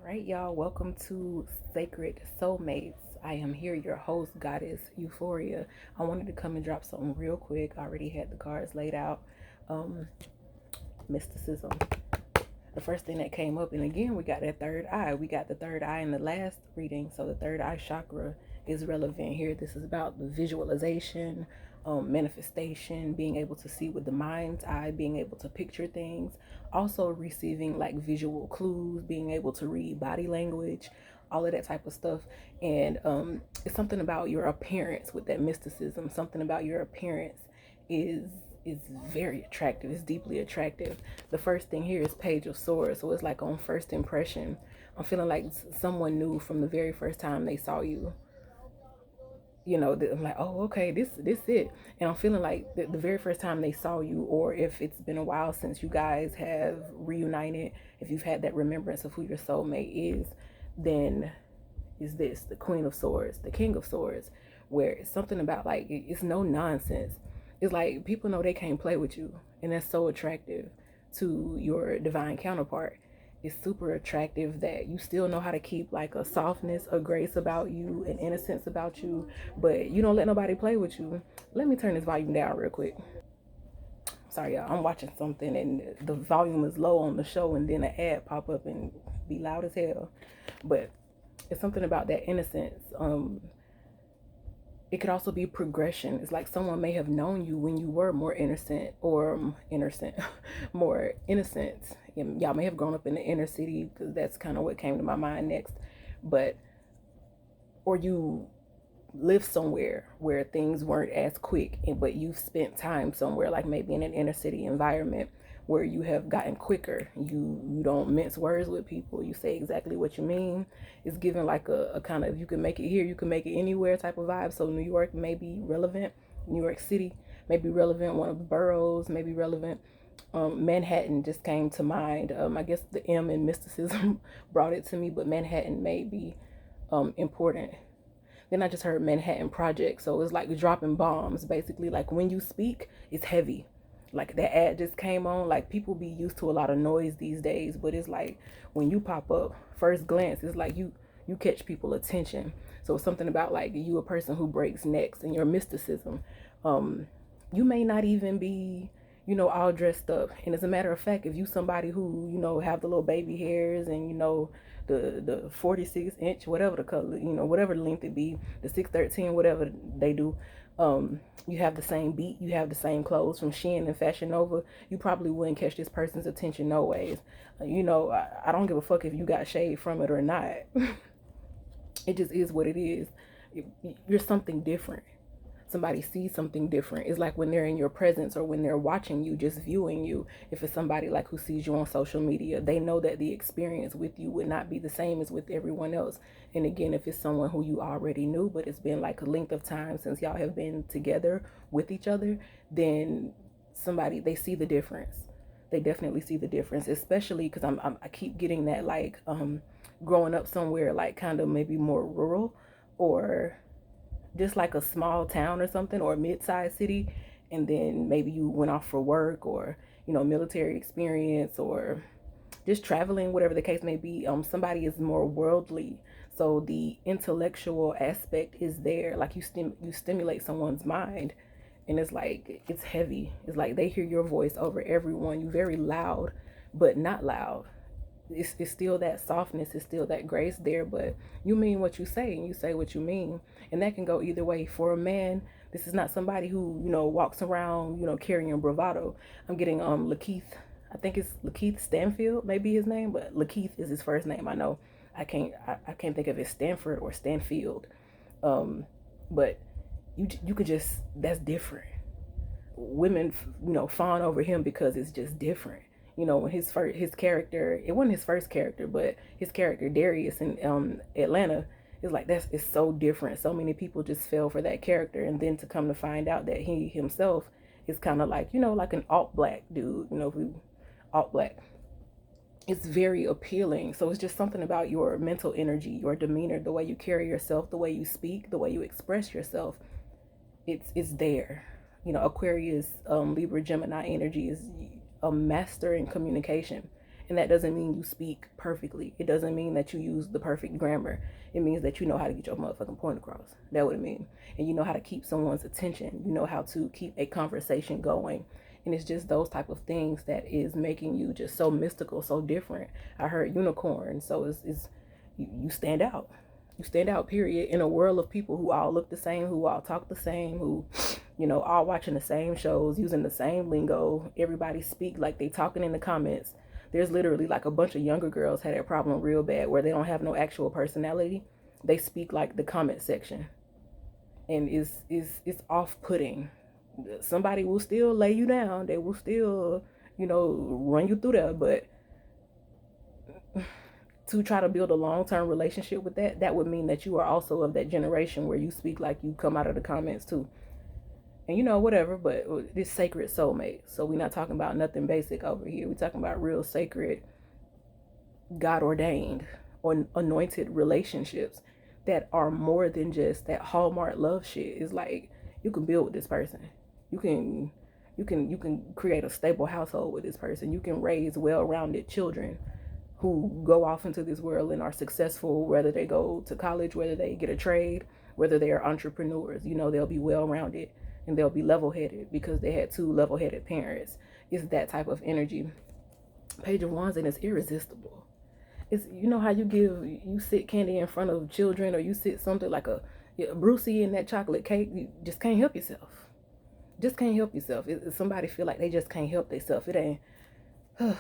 Right, y'all, welcome to Sacred Soulmates. I am here, your host, Goddess Euphoria. I wanted to come and drop something real quick. I already had the cards laid out. Um, Mysticism. The first thing that came up, and again, we got that third eye. We got the third eye in the last reading, so the third eye chakra is relevant here. This is about the visualization, manifestation, being able to see with the mind's eye, being able to picture things, also receiving like visual clues, being able to read body language, all of that type of stuff. And it's something about your appearance with that mysticism. Something about your appearance is is very attractive. It's deeply attractive. The first thing here is Page of Swords, so it's like on first impression. I'm feeling like someone knew from the very first time they saw you. You know, I'm like, oh, okay, this it. And I'm feeling like the very first time they saw you, or if it's been a while since you guys have reunited, if you've had that remembrance of who your soulmate is, then is this the Queen of Swords, the King of Swords, where it's something about like it's no nonsense. It's like people know they can't play with you, and that's so attractive to your divine counterpart. It's super attractive that you still know how to keep like a softness, a grace about you, an innocence about you, but you don't let nobody play with you. Let me turn this volume down real quick. Sorry, y'all. I'm watching something and the volume is low on the show, and then an ad pop up and be loud as hell. But it's something about that innocence. It could also be progression. It's like someone may have known you when you were more innocent, or innocent, more innocent. Y'all may have grown up in the inner city, because that's kind of what came to my mind next. But, or you live somewhere where things weren't as quick, but you've spent time somewhere, like maybe in an inner city environment where you have gotten quicker. You don't mince words with people. You say exactly what you mean. It's given like a kind of, you can make it here, you can make it anywhere type of vibe. So New York may be relevant. New York City may be relevant. One of the boroughs may be relevant. Manhattan just came to mind. I guess the M in mysticism brought it to me, but Manhattan may be important. Then I just heard Manhattan Project. So it's like dropping bombs, basically. Like when you speak, it's heavy. Like that ad just came on. Like people be used to a lot of noise these days, but it's like when you pop up, first glance, it's like you catch people attention. So it's something about like you a person who breaks necks, and your mysticism. You may not even be, all dressed up. And as a matter of fact, if you somebody who, have the little baby hairs, and the 46-inch, whatever the color, whatever length it be, the 613, whatever they do, you have the same beat, you have the same clothes from Shein and Fashion Nova, you probably wouldn't catch this person's attention no ways. I don't give a fuck if you got shade from it or not. It just is what it is. You're something different. Somebody sees something different. It's like when they're in your presence, or when they're watching you, just viewing you. If it's somebody like who sees you on social media, they know that the experience with you would not be the same as with everyone else. And again, if it's someone who you already knew, but it's been like a length of time since y'all have been together with each other, then somebody, they see the difference. They definitely see the difference, especially because I keep getting that like growing up somewhere like kind of maybe more rural, or just like a small town or something, or a mid-sized city, and then maybe you went off for work, or military experience, or just traveling, whatever the case may be. Somebody is more worldly, so the intellectual aspect is there. Like you stimulate someone's mind, and it's like it's heavy. It's like they hear your voice over everyone. You very loud, but not loud. It's still that softness, it's still that grace there, but you mean what you say, and you say what you mean. And that can go either way. For a man, this is not somebody who walks around carrying bravado. I'm getting Lakeith, I think it's Lakeith Stanfield, maybe his name, but Lakeith is his first name. I know I can't think of it, Stanford or Stanfield. But you could just, that's different. Women fawn over him because it's just different. When his character, it wasn't his first character, but his character Darius in Atlanta, is like, it's so different. So many people just fell for that character, and then to come to find out that he himself is kind of like like an alt black dude. Alt black. It's very appealing. So it's just something about your mental energy, your demeanor, the way you carry yourself, the way you speak, the way you express yourself. It's there. Aquarius, Libra, Gemini energy is a master in communication. And that doesn't mean you speak perfectly. It doesn't mean that you use the perfect grammar. It means that you know how to get your motherfucking point across. That's what it means. And you know how to keep someone's attention. You know how to keep a conversation going. And it's just those type of things that is making you just so mystical, so different. I heard unicorn, so it's you stand out. You stand out, period, in a world of people who all look the same, who all talk the same, who, all watching the same shows, using the same lingo. Everybody speak like they talking in the comments. There's literally like a bunch of younger girls had that problem real bad where they don't have no actual personality. They speak like the comment section. And it's off-putting. Somebody will still lay you down. They will still, run you through there, but to try to build a long-term relationship with that would mean that you are also of that generation where you speak like you come out of the comments too. And whatever, but this sacred soulmate. So we're not talking about nothing basic over here. We're talking about real sacred, God ordained or anointed relationships that are more than just that Hallmark love shit. It's like you can build with this person. You can create a stable household with this person. You can raise well-rounded children who go off into this world and are successful, whether they go to college, whether they get a trade, whether they are entrepreneurs. They'll be well-rounded and they'll be level-headed because they had two level-headed parents. It's that type of energy. Page of Wands, and it's irresistible. It's, how you sit candy in front of children, or you sit something like a Brucey in that chocolate cake. You just can't help yourself. Just can't help yourself. Somebody feel like they just can't help themselves. It ain't.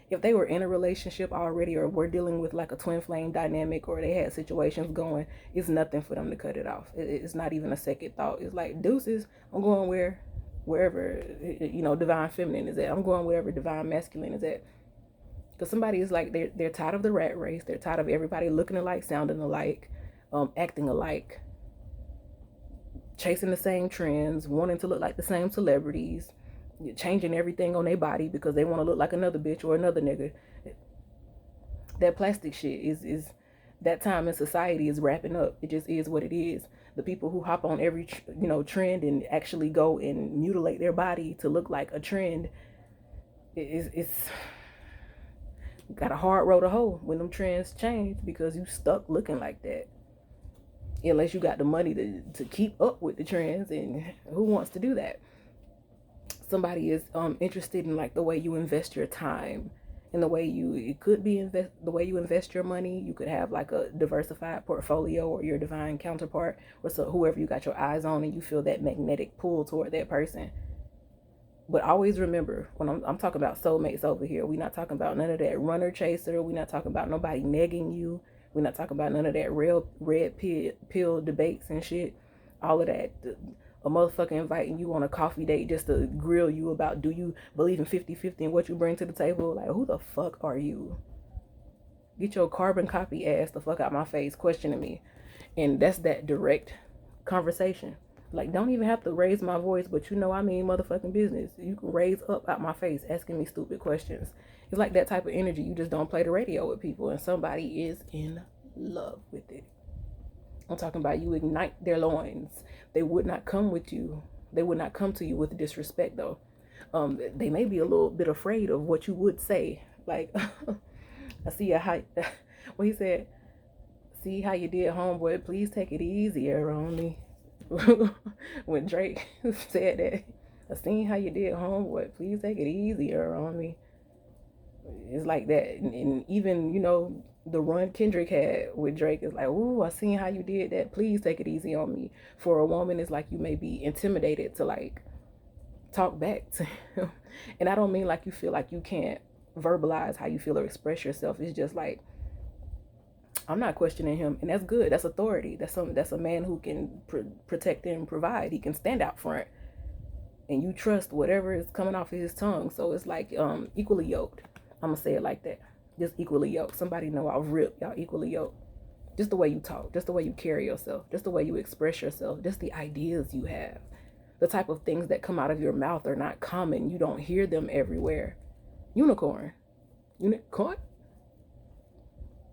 If they were in a relationship already, or were dealing with like a twin flame dynamic, or they had situations going, it's nothing for them to cut it off. It's not even a second thought. It's like, deuces, I'm going wherever divine feminine is at. I'm going wherever divine masculine is at. Because somebody is like, they're tired of the rat race. They're tired of everybody looking alike, sounding alike, acting alike, chasing the same trends, wanting to look like the same celebrities, changing everything on their body because they want to look like another bitch or another nigga. That plastic shit is that time in society is wrapping up. It just is what it is. The people who hop on every trend and actually go and mutilate their body to look like a trend, it's got a hard road to hoe when them trends change, because you stuck looking like that. Unless you got the money to keep up with the trends, and who wants to do that? Somebody is interested in like the way you invest your time, and the way the way you invest your money. You could have like a diversified portfolio, or your divine counterpart, or so whoever you got your eyes on, and you feel that magnetic pull toward that person. But always remember, when I'm talking about soulmates over here, we're not talking about none of that runner chaser. We're not talking about nobody negging you. We're not talking about none of that real red pill debates and shit. All of that. A motherfucker inviting you on a coffee date just to grill you about, do you believe in 50-50 and what you bring to the table? Like, who the fuck are you? Get your carbon copy ass the fuck out my face questioning me. And that's that direct conversation. Like, don't even have to raise my voice, but I mean motherfucking business. You can raise up out my face asking me stupid questions. It's like that type of energy. You just don't play the radio with people, and somebody is in love with it. I'm talking about you ignite their loins. They would not come with you. They would not come to you with disrespect, though. They may be a little bit afraid of what you would say. Like, I see how, what he said, see how you did, homeboy, please take it easier on me. When Drake said that, I seen how you did, homeboy, please take it easier on me. It's like that. And even the run Kendrick had with Drake is like, ooh, I seen how you did that, please take it easy on me. For a woman, it's like you may be intimidated to like talk back to him. And I don't mean like you feel like you can't verbalize how you feel or express yourself. It's just like, I'm not questioning him, and that's good. That's authority. That's a man who can protect and provide. He can stand out front, and you trust whatever is coming off of his tongue. So it's like equally yoked. I'm gonna say it like that. Just equally yoked. Somebody know I'll rip y'all equally yoked. Just the way you talk, just the way you carry yourself, just the way you express yourself, just the ideas you have. The type of things that come out of your mouth are not common. You don't hear them everywhere. Unicorn.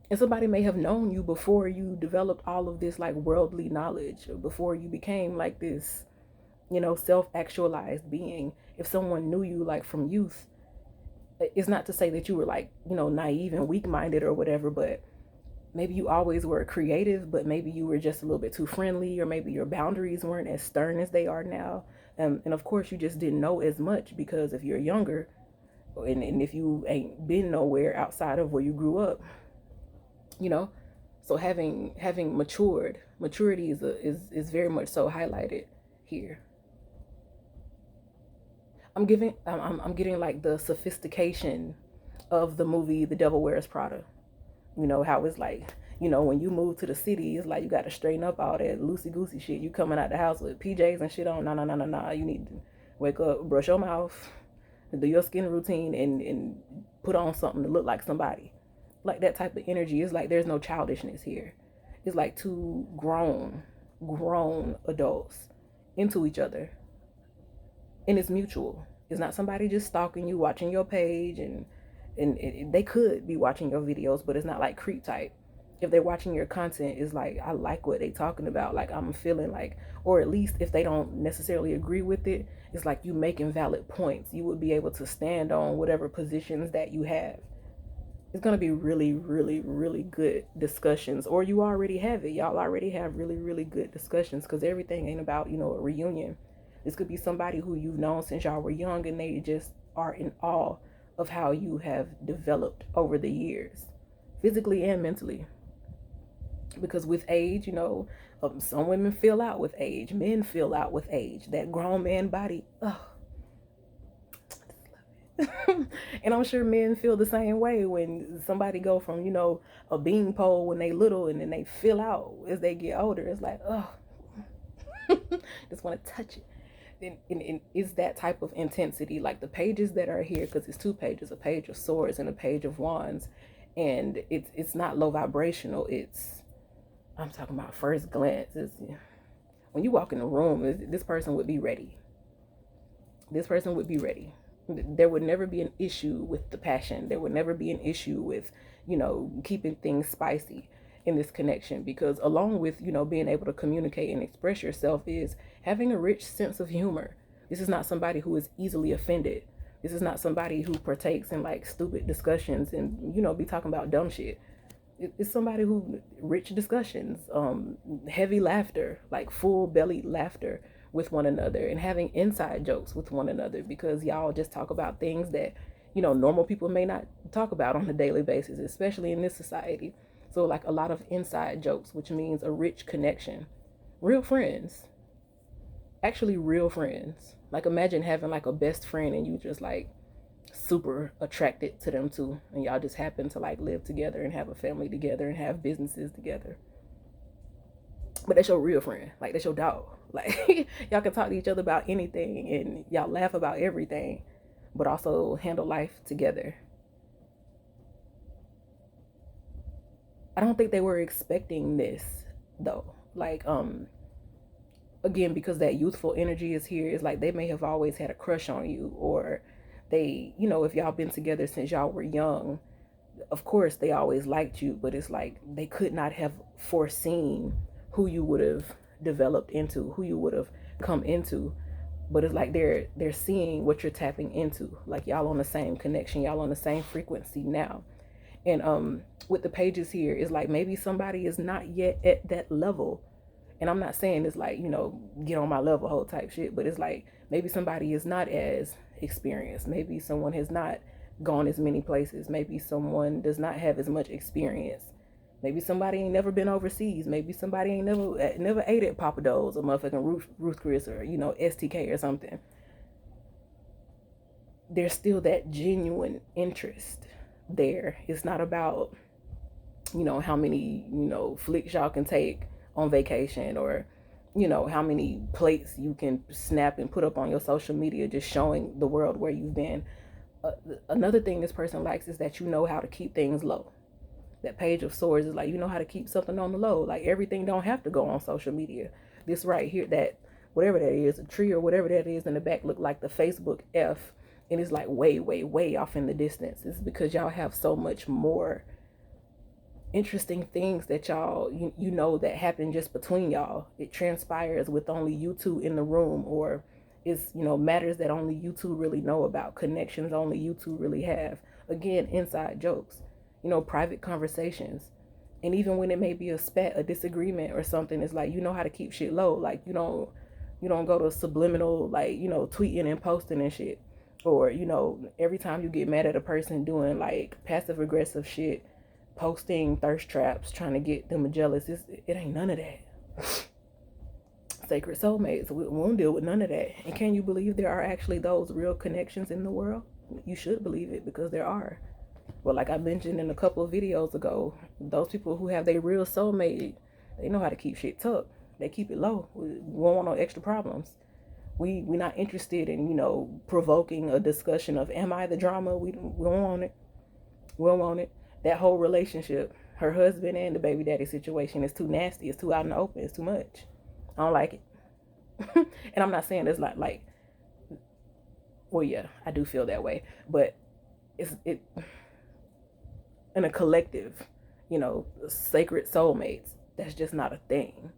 And somebody may have known you before you developed all of this like worldly knowledge, or before you became like this, self-actualized being. If someone knew you like from youth, It's not to say that you were like, naive and weak-minded or whatever, but maybe you always were creative, but maybe you were just a little bit too friendly, or maybe your boundaries weren't as stern as they are now. And of course, you just didn't know as much, because if you're younger, and if you ain't been nowhere outside of where you grew up, you know, so having maturity is very much so highlighted here. I'm getting like the sophistication of the movie The Devil Wears Prada. How it's like, when you move to the city, it's like you got to straighten up all that loosey goosey shit. You coming out the house with PJs and shit on. Nah. You need to wake up, brush your mouth, do your skin routine, and put on something to look like somebody. Like that type of energy. It's like there's no childishness here. It's like two grown adults into each other, and it's mutual. It's not somebody just stalking you, watching your page, and they could be watching your videos, but it's not like creep type. If they're watching your content, it's like, I like what they talking about, like I'm feeling like, or at least if they don't necessarily agree with it, it's like you making valid points. You would be able to stand on whatever positions that you have. It's going to be really, really, really good discussions, or you already have it. Y'all already have really, really good discussions, because everything ain't about, a reunion. This could be somebody who you've known since y'all were young, and they just are in awe of how you have developed over the years, physically and mentally. Because with age, some women fill out with age, men fill out with age. That grown man body, and I'm sure men feel the same way when somebody go from, a bean pole when they little, and then they fill out as they get older. It's like, just want to touch it. And is that type of intensity, like the pages that are here, because it's two pages, a page of swords and a page of wands, and it's not low vibrational. I'm talking about first glance. When you walk in the room, this person would be ready. This person would be ready. There would never be an issue with the passion. There would never be an issue with, keeping things spicy in this connection, because along with, being able to communicate and express yourself is having a rich sense of humor. This is not somebody who is easily offended. This is not somebody who partakes in like stupid discussions and, be talking about dumb shit. It's somebody who rich discussions, heavy laughter, like full belly laughter with one another, and having inside jokes with one another, because y'all just talk about things that, normal people may not talk about on a daily basis, especially in this society. So like a lot of inside jokes, which means a rich connection. Real friends. Actually real friends. Like imagine having like a best friend and you just like super attracted to them too, and y'all just happen to like live together and have a family together and have businesses together. But that's your real friend. Like that's your dog. Like y'all can talk to each other about anything and y'all laugh about everything, but also handle life together. I don't think they were expecting this though. Like again, because that youthful energy is here, it's like they may have always had a crush on you, or they, if y'all been together since y'all were young, of course they always liked you, but it's like they could not have foreseen who you would have developed into, who you would have come into. But it's like they're seeing what you're tapping into. Like y'all on the same connection, y'all on the same frequency now. And with the pages here, it's like maybe somebody is not yet at that level. And I'm not saying it's like, get on my level whole type shit, but it's like maybe somebody is not as experienced. Maybe someone has not gone as many places. Maybe someone does not have as much experience. Maybe somebody ain't never been overseas. Maybe somebody ain't never ate at Papa Do's or motherfucking Ruth Chris or, STK or something. There's still that genuine interest there. It's not about, how many, flicks y'all can take on vacation, or, how many plates you can snap and put up on your social media, just showing the world where you've been. Another thing this person likes is that you know how to keep things low. That page of swords is like, you know how to keep something on the low. Like everything don't have to go on social media. This right here, that whatever that is, a tree or whatever that is in the back look like the Facebook F, and it's like way, way, way off in the distance. It's because y'all have so much more interesting things that y'all, that happen just between y'all. It transpires with only you two in the room, or, It's, matters that only you two really know about, connections only you two really have. Again, inside jokes, private conversations. And even when it may be a spat, a disagreement or something, it's like, you know how to keep shit low. Like, you don't go to subliminal, like, tweeting and posting and shit. Or, every time you get mad at a person doing like passive aggressive shit, posting thirst traps, trying to get them jealous, it ain't none of that. Sacred soulmates, we won't deal with none of that. And can you believe there are actually those real connections in the world? You should believe it, because there are. But like I mentioned in a couple of videos ago, those people who have their real soulmate, they know how to keep shit tucked. They keep it low. We won't want no extra problems. We're not interested in, provoking a discussion of, am I the drama? We don't want it. We don't want it. That whole relationship, her husband and the baby daddy situation, is too nasty. It's too out in the open. It's too much. I don't like it. And I'm not saying it's not like, well, yeah, I do feel that way. But it in a collective, sacred soulmates, that's just not a thing.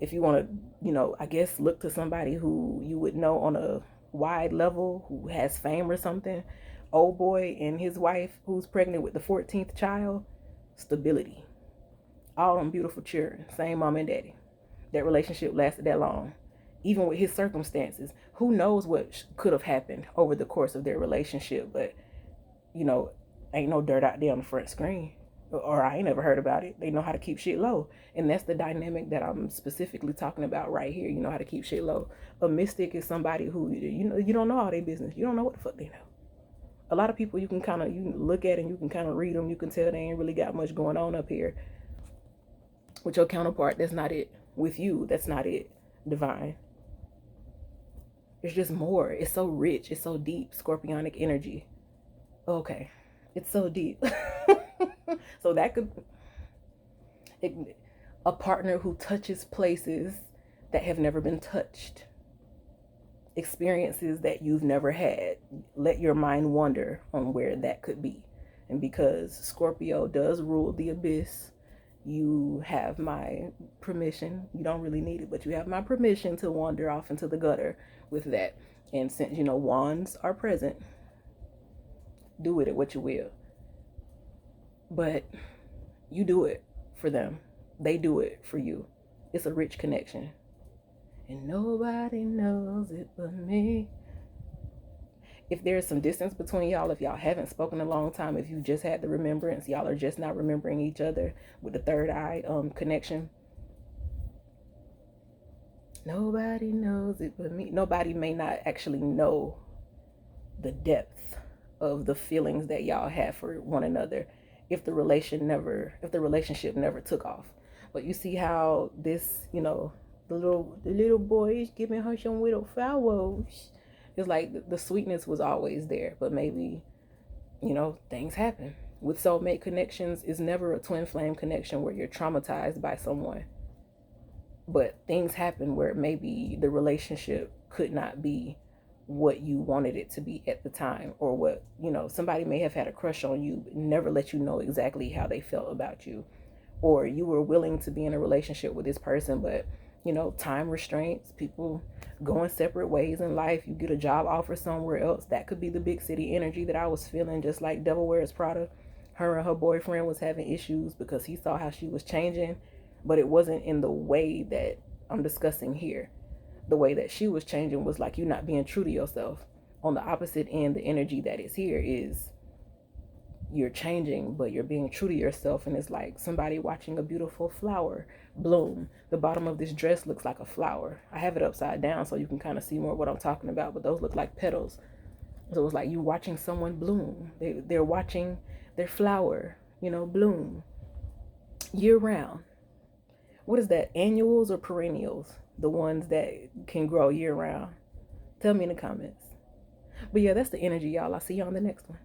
If you want to, I guess look to somebody who you would know on a wide level, who has fame or something, old boy and his wife who's pregnant with the 14th child, stability. All them beautiful children, same mom and daddy. That relationship lasted that long. Even with his circumstances, who knows what could have happened over the course of their relationship, but, ain't no dirt out there on the front screen. Or I ain't never heard about it. They know how to keep shit low. And that's the dynamic that I'm specifically talking about right here. You know how to keep shit low. A mystic is somebody who, you don't know all their business. You don't know what the fuck they know. A lot of people you can look at and you can kind of read them. You can tell they ain't really got much going on up here. With your counterpart, that's not it. With you, that's not it. Divine. It's just more. It's so rich. It's so deep. Scorpionic energy. Okay. It's so deep. So that could, a partner who touches places that have never been touched, experiences that you've never had. Let your mind wander on where that could be. And because Scorpio does rule the abyss, you have my permission. You don't really need it, but you have my permission to wander off into the gutter with that. And since, wands are present, do with it what you will. But you do it for them. They do it for you. It's a rich connection. And nobody knows it but me. If there's some distance between y'all, if y'all haven't spoken in a long time, if you just had the remembrance, y'all are just not remembering each other with the third eye connection. Nobody knows it but me. Nobody may not actually know the depth of the feelings that y'all have for one another if the relationship never took off. But you see how this, the little boy is giving her some little flowers. It's like the sweetness was always there, but maybe, things happen. With soulmate connections, is never a twin flame connection where you're traumatized by someone. But things happen where maybe the relationship could not be what you wanted it to be at the time, or what, somebody may have had a crush on you, but never let you know exactly how they felt about you. Or you were willing to be in a relationship with this person, but, time restraints, people going separate ways in life, you get a job offer somewhere else. That could be the big city energy that I was feeling, just like Devil Wears Prada. Her and her boyfriend was having issues because he saw how she was changing, but it wasn't in the way that I'm discussing here. The way that she was changing was like you not being true to yourself. On the opposite end, the energy that is here is you're changing, but you're being true to yourself. And it's like somebody watching a beautiful flower bloom. The bottom of this dress looks like a flower. I have it upside down so you can kind of see more what I'm talking about, but those look like petals. So it's like you watching someone bloom. They're watching their flower, bloom year round. What is that, annuals or perennials? The ones that can grow year round. Tell me in the comments. But yeah, that's the energy, y'all. I'll see you on the next one.